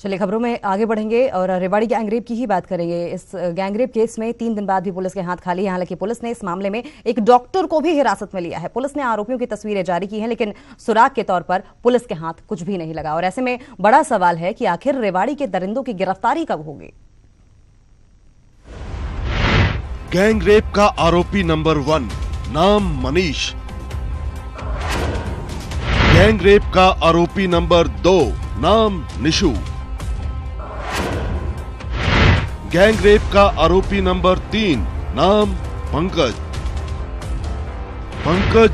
चलिए खबरों में आगे बढ़ेंगे और रेवाड़ी गैंगरेप की ही बात करेंगे। इस गैंगरेप केस में 3 दिन बाद भी पुलिस के हाथ खाली है। हालांकि पुलिस ने इस मामले में एक डॉक्टर को भी हिरासत में लिया है। पुलिस ने आरोपियों की तस्वीरें जारी की हैं, लेकिन सुराग के तौर पर पुलिस के हाथ कुछ भी नहीं लगा। और ऐसे में बड़ा सवाल है कि आखिर रेवाड़ी के दरिंदों की गिरफ्तारी कब होगी। गैंगरेप का आरोपी नंबर 1 नाम मनीष। गैंगरेप का आरोपी नंबर 2 नाम निशु। गैंगरेप का आरोपी नंबर 3 नाम पंकज। पंकज,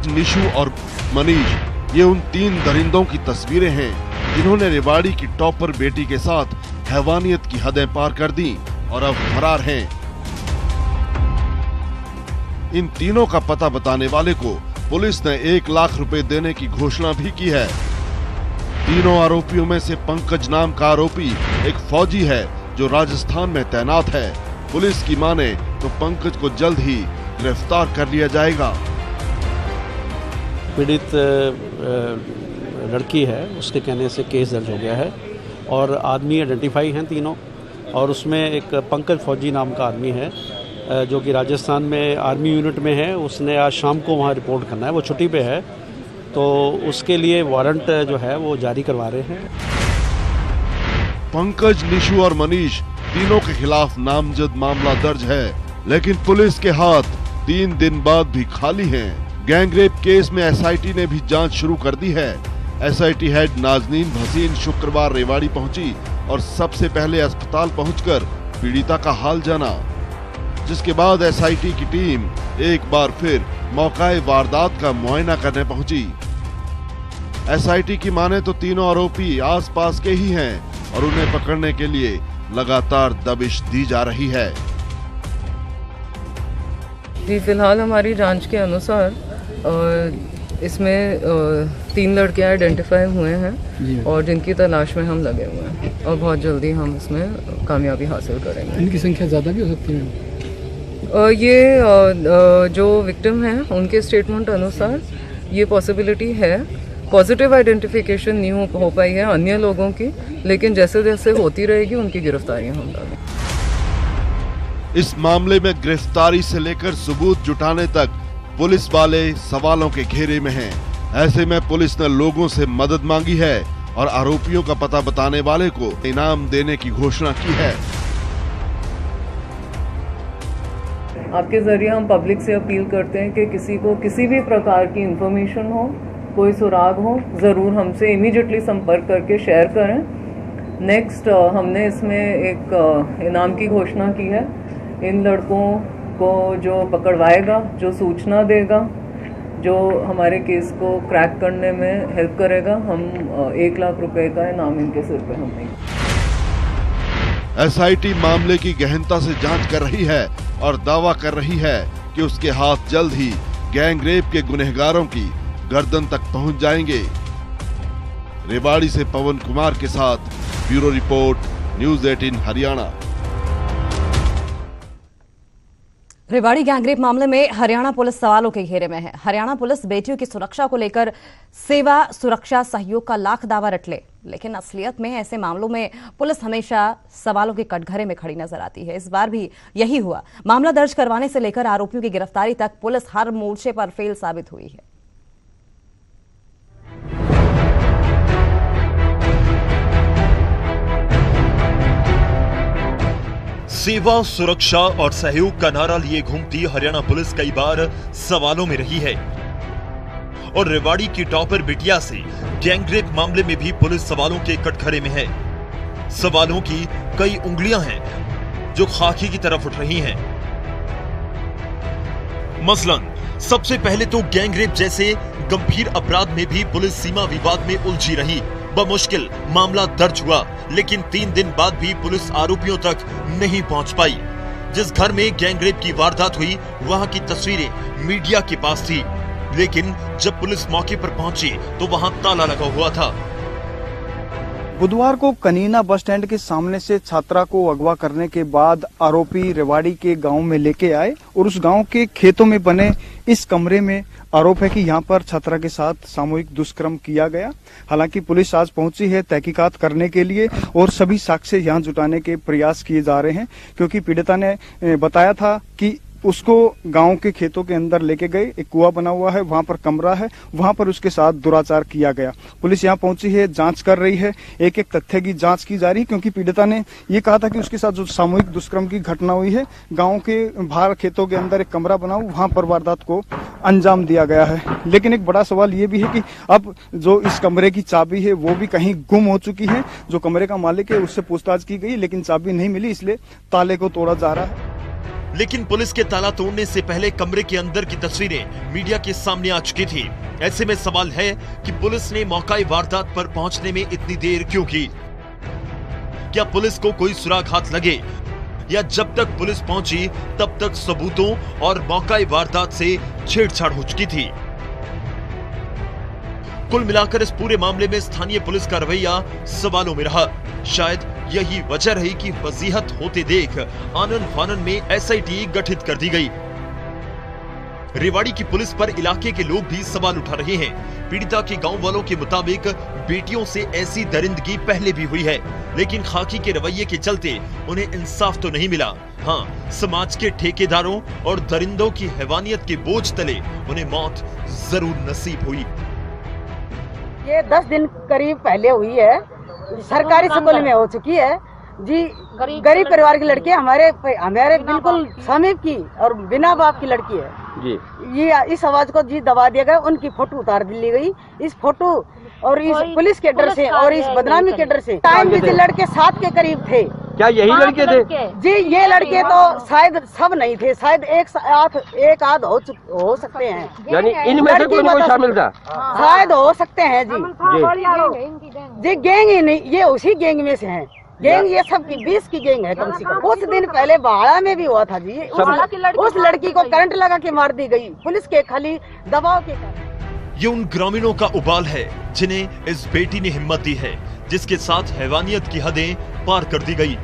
निशु और मनीष, ये उन 3 दरिंदों की तस्वीरें हैं जिन्होंने रेवाड़ी की टॉपर बेटी के साथ हैवानियत की हदें पार कर दी और अब फरार हैं। इन तीनों का पता बताने वाले को पुलिस ने 1 लाख रुपए देने की घोषणा भी की है। तीनों आरोपियों में से पंकज नाम का आरोपी एक फौजी है जो राजस्थान में तैनात है। पुलिस की माने तो पंकज को जल्द ही गिरफ्तार कर लिया जाएगा। पीड़ित लड़की है, उसके कहने से केस दर्ज हो गया है और आदमी आइडेंटिफाई हैं तीनों। और उसमें एक पंकज फौजी नाम का आदमी है जो कि राजस्थान में आर्मी यूनिट में है। उसने आज शाम को वहाँ रिपोर्ट करना है, वो छुट्टी पे है, तो उसके लिए वारंट जो है वो जारी करवा रहे हैं। पंकज, निशु और मनीष तीनों के खिलाफ नामजद मामला दर्ज है, लेकिन पुलिस के हाथ 3 दिन बाद भी खाली हैं। गैंगरेप केस में एसआईटी ने भी जांच शुरू कर दी है। एसआईटी हेड नाजनीन भसीन शुक्रवार रेवाड़ी पहुंची और सबसे पहले अस्पताल पहुंचकर पीड़िता का हाल जाना, जिसके बाद एसआईटी की टीम एक बार फिर मौकाए वारदात का मुआयना करने पहुंची। एसआईटी की माने तो तीनों आरोपी आसपास के ही हैं और उन्हें पकड़ने के लिए लगातार दबिश दी जा रही है। जी, फिलहाल हमारी जांच के अनुसार इसमें 3 लड़के आइडेंटिफाई हुए हैं और जिनकी तलाश में हम लगे हुए हैं और बहुत जल्दी हम इसमें कामयाबी हासिल करेंगे। इनकी संख्या ज़्यादा भी हो सकती है। ये जो विक्टिम हैं उनके स्टेटमेंट अनुसार ये पॉसिबिलिटी है। पॉजिटिव आइडेंटिफिकेशन नहीं हो पाई है अन्य लोगों की, लेकिन जैसे जैसे होती रहेगी उनकी गिरफ्तारियां हम करेंगे। इस मामले में गिरफ्तारी से लेकर सबूत जुटाने तक पुलिस वाले सवालों के घेरे में हैं। ऐसे में पुलिस ने लोगों से मदद मांगी है और आरोपियों का पता बताने वाले को इनाम देने की घोषणा की है। आपके जरिए हम पब्लिक से अपील करते हैं कि किसी को किसी भी प्रकार की इंफॉर्मेशन हो, कोई सुराग हो, ज़रूर हमसे इमीडिएटली संपर्क करके शेयर करें। नेक्स्ट हमने इसमें एक इनाम की घोषणा की है। इन लड़कों को जो पकड़वाएगा, जो सूचना देगा, जो हमारे केस को क्रैक करने में हेल्प करेगा, हम 1 लाख रुपए का इनाम इनके सिर पे हम देंगे। एसआईटी मामले की गहनता से जांच कर रही है और दावा कर रही है कि उसके हाथ जल्द ही गैंगरेप के गुनहगारों की गर्दन तक पहुंच जाएंगे। रेवाड़ी से पवन कुमार के साथ bureau report, news 18 Haryana. Rewari gangrape मामले में हरियाणा पुलिस सवालों के घेरे में है। हरियाणा पुलिस बेटियों की सुरक्षा को लेकर सेवा, सुरक्षा, सहयोग का लाख दावा रट ले, लेकिन असलियत में ऐसे मामलों में पुलिस हमेशा सवालों के कटघरे में खड़ी नजर आती है। इस बार भी यही हुआ। मामला दर्ज करवाने से लेकर आरोपियों की गिरफ्तारी तक पुलिस हर मोर्चे पर फेल साबित हुई है। सेवा, सुरक्षा और सहयोग का नारा लिए घूमती हरियाणा पुलिस कई बार सवालों में रही है और रेवाड़ी की टॉपर बिटिया से गैंगरेप मामले में भी पुलिस सवालों के कटघरे में है। सवालों की कई उंगलियां हैं जो खाकी की तरफ उठ रही हैं। मसलन सबसे पहले तो गैंगरेप जैसे गंभीर अपराध में भी पुलिस सीमा विवाद में उलझी रही। बमुश्किल मामला दर्ज हुआ, लेकिन 3 दिन बाद भी पुलिस आरोपियों तक नहीं पहुंच पाई। जिस घर में गैंगरेप की वारदात हुई वहां की तस्वीरें मीडिया के पास थी, लेकिन जब पुलिस मौके पर पहुंची तो वहां ताला लगा हुआ था। बुधवार को कनीना बस स्टैंड के सामने से छात्रा को अगवा करने के बाद आरोपी रेवाड़ी के गांव में लेके आए और उस गांव के खेतों में बने इस कमरे में आरोप है कि यहां पर छात्रा के साथ सामूहिक दुष्कर्म किया गया। हालांकि पुलिस आज पहुंची है तहकीकात करने के लिए और सभी साक्ष्य यहां जुटाने के प्रयास किए जा रहे हैं, क्योंकि पीड़िता ने बताया था कि उसको गांव के खेतों के अंदर लेके गए, एक कुआं बना हुआ है, वहां पर कमरा है, वहां पर उसके साथ दुराचार किया गया। पुलिस यहां पहुंची है, जांच कर रही है, एक एक तथ्य की जांच की जा रही है, क्योंकि पीड़िता ने ये कहा था कि उसके साथ जो सामूहिक दुष्कर्म की घटना हुई है, गांव के बाहर खेतों के अंदर एक कमरा बना हुआ, वहां पर वारदात को अंजाम दिया गया है। लेकिन एक बड़ा सवाल ये भी है कि अब जो इस कमरे की चाबी है वो भी कहीं गुम हो चुकी है। जो कमरे का मालिक है उससे पूछताछ की गई, लेकिन चाबी नहीं मिली, इसलिए ताले को तोड़ा जा रहा है। लेकिन पुलिस के ताला तोड़ने से पहले कमरे के अंदर की तस्वीरें मीडिया के सामने आ चुकी थी। ऐसे में सवाल है कि पुलिस ने मौकाए वारदात पर पहुंचने में इतनी देर क्यों की? क्या पुलिस को कोई सुराग हाथ लगे, या जब तक पुलिस पहुंची तब तक सबूतों और मौकाए वारदात से छेड़छाड़ हो चुकी थी? कुल मिलाकर इस पूरे मामले में स्थानीय पुलिस का रवैया सवालों में रहा। शायद यही वजह रही कि वजीहत होते देख आनन फानन में एसआईटी गठित कर दी गई। रेवाड़ी की पुलिस पर इलाके के लोग भी सवाल उठा रहे हैं। पीड़िता के गांव वालों के मुताबिक बेटियों से ऐसी दरिंदगी पहले भी हुई है, लेकिन खाकी के रवैये के चलते उन्हें इंसाफ तो नहीं मिला। हाँ, समाज के ठेकेदारों और दरिंदों की हैवानियत के बोझ तले उन्हें मौत जरूर नसीब हुई। ये 10 दिन करीब पहले हुई है, सरकारी स्कूल में हो चुकी है जी। गरीब परिवार की लड़की हमारे बिल्कुल समीप की और बिना बाप की लड़की है जी। ये इस आवाज को जी दबा दिया गया, उनकी फोटो उतार दी गई। इस फोटो और इस पुलिस के डर से और इस बदनामी के डर से टाइम भी लड़के 7 के करीब थे। क्या यही लड़के थे जी? ये लड़के तो शायद सब नहीं थे, शायद एक आध हो सकते हैं, यानी इनमें से कोई शामिल था, शायद हो सकते हैं जी। जी गैंग ही नहीं, ये उसी गैंग में से हैं। गैंग ये सब की 20 की गैंग है कम से कम। कुछ दिन पहले बाड़ा में भी हुआ था जी, उस लड़की को करंट लगा के मार दी गई पुलिस के खाली दबाव के कारण। ये उन ग्रामीणों का उबाल है जिन्हें इस बेटी ने हिम्मत दी है, जिसके साथ हैवानियत की हदें पार कर दी गई।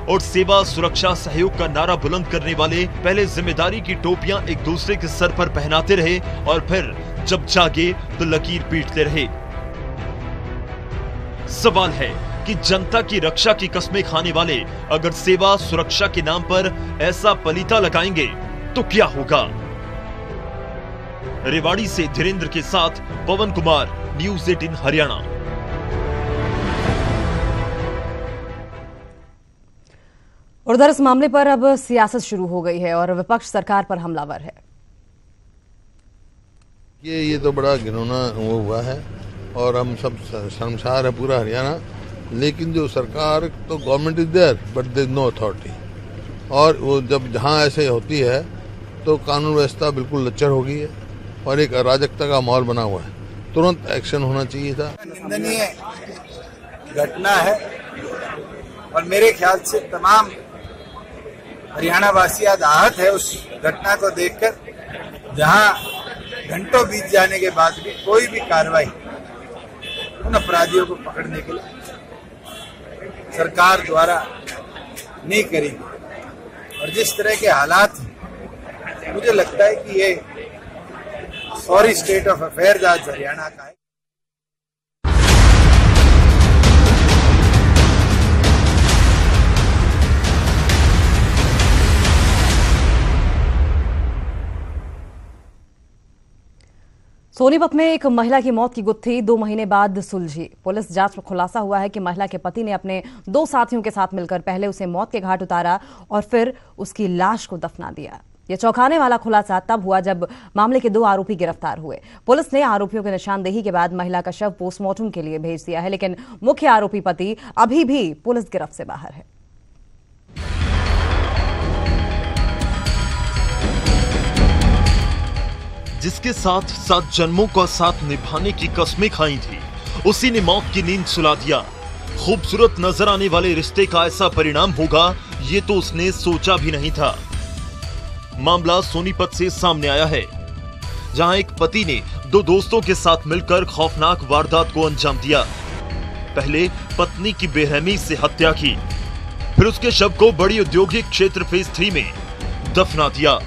और सेवा, सुरक्षा, सहयोग का नारा बुलंद करने वाले पहले जिम्मेदारी की टोपियां एक दूसरे के सर पर पहनाते रहे और फिर जब जागे तो लकीर पीटते रहे। सवाल है कि जनता की रक्षा की कस्में खाने वाले अगर सेवा, सुरक्षा के नाम पर ऐसा पलीता लगाएंगे तो क्या होगा? रेवाड़ी से धीरेन्द्र के साथ पवन कुमार, न्यूज़ 18 हरियाणा। उधर इस मामले पर अब सियासत शुरू हो गई है और विपक्ष सरकार पर हमलावर है। ये तो बड़ा घिनौना वो हुआ है और हम सब शर्मसार है पूरा हरियाणा। लेकिन जो सरकार तो government is there but there is no authority, और वो जब जहाँ ऐसे होती है तो कानून व्यवस्था बिल्कुल लच्चर हो गई है और एक अराजकता का माहौल बना हुआ है। तुरंत एक्शन होना चाहिए था। निंदनीय घटना है और मेरे ख्याल से तमाम हरियाणा वासी आज आहत है उस घटना को देखकर, जहां घंटों बीत जाने के बाद भी कोई भी कार्रवाई उन अपराधियों को पकड़ने के लिए सरकार द्वारा नहीं करेगी। और जिस तरह के हालात मुझे लगता है कि ये सॉरी स्टेट ऑफ अफेयर्स आज हरियाणा का है। सोनीपत में एक महिला की मौत की गुत्थी 2 महीने बाद सुलझी। पुलिस जांच में खुलासा हुआ है कि महिला के पति ने अपने 2 साथियों के साथ मिलकर पहले उसे मौत के घाट उतारा और फिर उसकी लाश को दफना दिया। यह चौंकाने वाला खुलासा तब हुआ जब मामले के 2 आरोपी गिरफ्तार हुए। पुलिस ने आरोपियों की निशानदेही के बाद महिला का शव पोस्टमार्टम के लिए भेज दिया है, लेकिन मुख्य आरोपी पति अभी भी पुलिस गिरफ्त से बाहर है। जिसके साथ 7 जन्मों का साथ निभाने की कस्में खाई थी, उसी ने मौत की नींद सुला दिया। खूबसूरत नजर आने वाले रिश्ते का ऐसा परिणाम होगा, ये तो उसने सोचा भी नहीं था। मामला सोनीपत से सामने आया है, जहां एक पति ने 2 दोस्तों के साथ मिलकर खौफनाक वारदात को अंजाम दिया। पहले पत्नी की बेरहमी से हत्या की, फिर उसके शव को बड़ी औद्योगिक क्षेत्र फेज 3 में दफना दिया।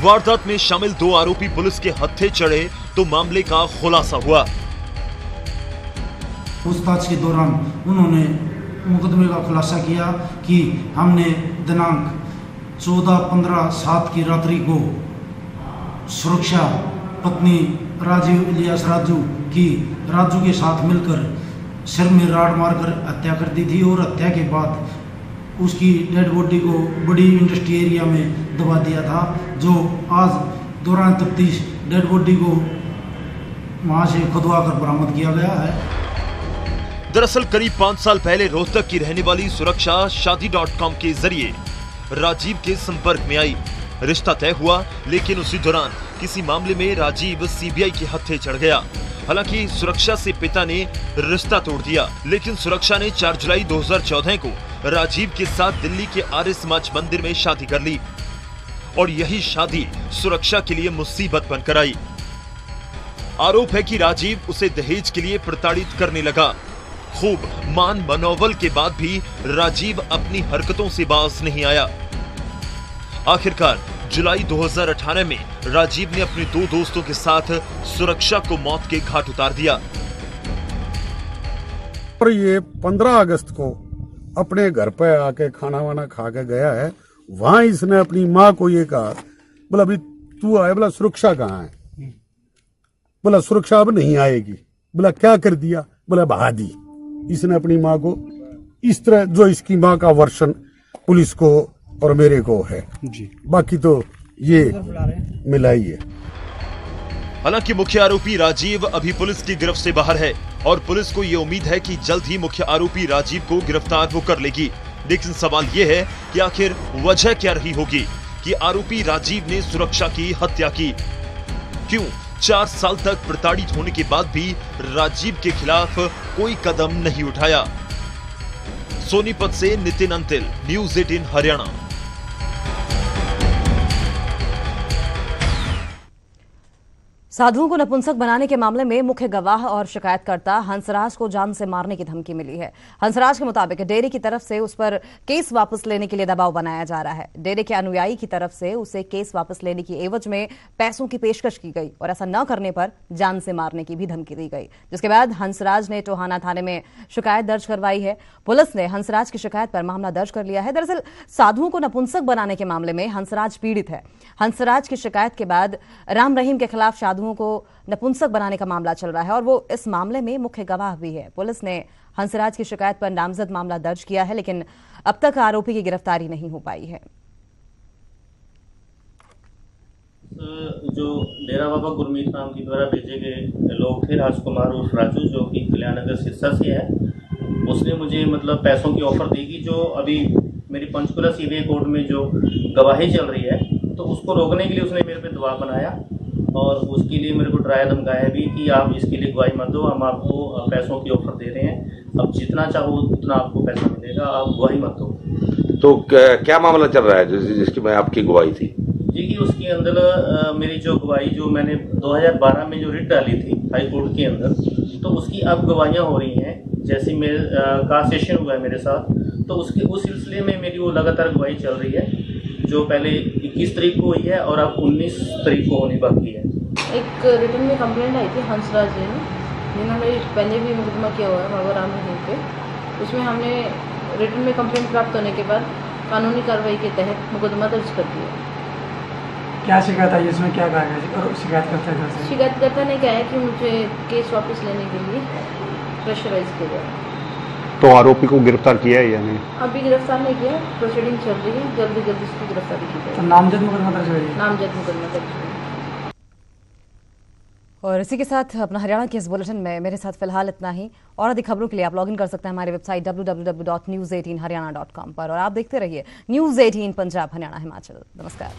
वारदात में शामिल 2 आरोपी पुलिस के हत्थे चढ़े तो मामले का खुलासा हुआ। पूछताछ के दौरान उन्होंने मुकदमे का खुलासा किया कि हमने दिनांक 14-15-7 की रात्रि को सुरक्षा पत्नी राजीव इलियास राजू की राजू के साथ मिलकर सिर में राड मारकर हत्या कर दी थी और हत्या के बाद उसकी डेड बॉडी को बड़ी इंडस्ट्री एरिया में दबा दिया था, जो आज दौरान तफ्तीश डेड बॉडी को वहां से खुदवा कर बरामद किया गया है। दरअसल करीब 5 साल पहले रोहतक की रहने वाली सुरक्षा शादी.com के जरिए राजीव के संपर्क में आई। रिश्ता तय हुआ, लेकिन उसी दौरान किसी मामले में राजीव सीबीआई के हत्थे चढ़ गया। हालांकि सुरक्षा से पिता ने रिश्ता तोड़ दिया, लेकिन सुरक्षा ने 4 जुलाई 2014 को राजीव के साथ दिल्ली के आर्य समाज मंदिर में शादी कर ली और यही शादी सुरक्षा के लिए मुसीबत बनकर आई। आरोप है कि राजीव उसे दहेज के लिए प्रताड़ित करने लगा। खूब मान मनोबल के बाद भी राजीव अपनी हरकतों से बाज नहीं आया। आखिरकार जुलाई 2018 में राजीव ने अपने 2 दोस्तों के साथ सुरक्षा को मौत के घाट उतार दिया। और ये 15 अगस्त को अपने घर पे आके खाना वाना खा के गया है। वहां इसने अपनी माँ को ये कहा, बोला अभी तू आए, बोला सुरक्षा कहाँ है, बोला सुरक्षा अब नहीं आएगी, बोला क्या कर दिया, बोला बहा दी। इसने अपनी माँ को इस तरह, जो इसकी माँ का वर्षन पुलिस को और मेरे को है जी, बाकी तो ये मिला ही है। हालांकि मुख्य आरोपी राजीव अभी पुलिस की गिरफ्त से बाहर है और पुलिस को ये उम्मीद है कि जल्द ही मुख्य आरोपी राजीव को गिरफ्तार वो कर लेगी। लेकिन सवाल ये है कि आखिर वजह क्या रही होगी कि आरोपी राजीव ने सुरक्षा की हत्या की? क्यों 4 साल तक प्रताड़ित होने के बाद भी राजीव के खिलाफ कोई कदम नहीं उठाया? सोनीपत से नितिन अंतिल, न्यूज़ 18 हरियाणा। साधुओं को नपुंसक बनाने के मामले में मुख्य गवाह और शिकायतकर्ता हंसराज को जान से मारने की धमकी मिली है। हंसराज के मुताबिक डेयरी की तरफ से उस पर केस वापस लेने के लिए दबाव बनाया जा रहा है। डेयरी के अनुयायी की तरफ से उसे केस वापस लेने की एवज में पैसों की पेशकश की गई और ऐसा न करने पर जान से मारने की भी धमकी दी गई, जिसके बाद हंसराज ने टोहाना थाने में शिकायत दर्ज करवाई है। पुलिस ने हंसराज की शिकायत पर मामला दर्ज कर लिया है। दरअसल साधुओं को नपुंसक बनाने के मामले में हंसराज पीड़ित है। हंसराज की शिकायत के बाद राम रहीम के खिलाफ साधुओं को नपुंसक बनाने का मामला चल रहा है और वो इस मामले में मुख्य गवाह भी है। पुलिस ने हंसराज की शिकायत पर नामजद मामला दर्ज किया है, लेकिन अब तक आरोपी की गिरफ्तारी नहीं हो पाई है। जो डेरा बाबा गुरमीत राम के द्वारा भेजे गए लोग थे, राजकुमार उर्फ राजू, जो कि कल्याणनगर सिरसा से है, उसने मुझे मतलब पैसों की ऑफर दी कि जो अभी मेरी पंचकुला सीबीआई कोर्ट में जो गवाही चल रही है, तो उसको रोकने के लिए उसने मेरे पे दबाव बनाया और उसके लिए मेरे को डराया धमकाया भी कि आप इसके लिए गवाही मत दो, हम आपको पैसों की ऑफर दे रहे हैं, अब जितना चाहो उतना आपको पैसा मिलेगा, आप गवाही मत दो। तो क्या मामला चल रहा है जिसकी मैं आपकी गवाही थी? जी कि उसके अंदर मेरी जो गवाही जो मैंने 2012 में जो रिट डाली थी हाई कोर्ट के अंदर, तो उसकी अब गवाहियाँ हो रही हैं। जैसे मेरे का सेशन हुआ है मेरे साथ, तो उसके उस सिलसिले में मेरी वो लगातार गवाही चल रही है, जो पहले 21 तारीख को हुई है और अब 19 तारीख को होनी बाकी है। एक रिटर्न में कंप्लेंट आई थी हंसराज जी ने, जिन्होंने पहले भी मुकदमा किया हुआ है बाबा राम रहीम पे। उसमें हमने रिटर्न में कंप्लेंट प्राप्त होने के बाद कानूनी कार्रवाई के तहत मुकदमा दर्ज कर दिया। क्या शिकायत आई इसमें, क्या कहा गया शिकायतकर्ता ने कहा है कि मुझे केस वापस लेने के लिए प्रेशराइज किया गया। तो आरोपी को गिरफ्तार किया है या नहीं? अभी गिरफ्तार नहीं किया, प्रोसीडिंग चल रही है, जल्दी जल्दी उसकी गिरफ्तारी की जाएगी। तो नामजद मुकदमा दर्ज हुई है? नामजद मुकदमा दर्ज हुई। और इसी के साथ अपना हरियाणा के इस बुलेटिन में मेरे साथ फिलहाल इतना ही। और अधिक खबरों के लिए आप लॉगिन कर सकते हैं हमारी वेबसाइट www.news18haryana.com पर और आप देखते रहिए न्यूज़ 18 पंजाब हरियाणा हिमाचल। नमस्कार।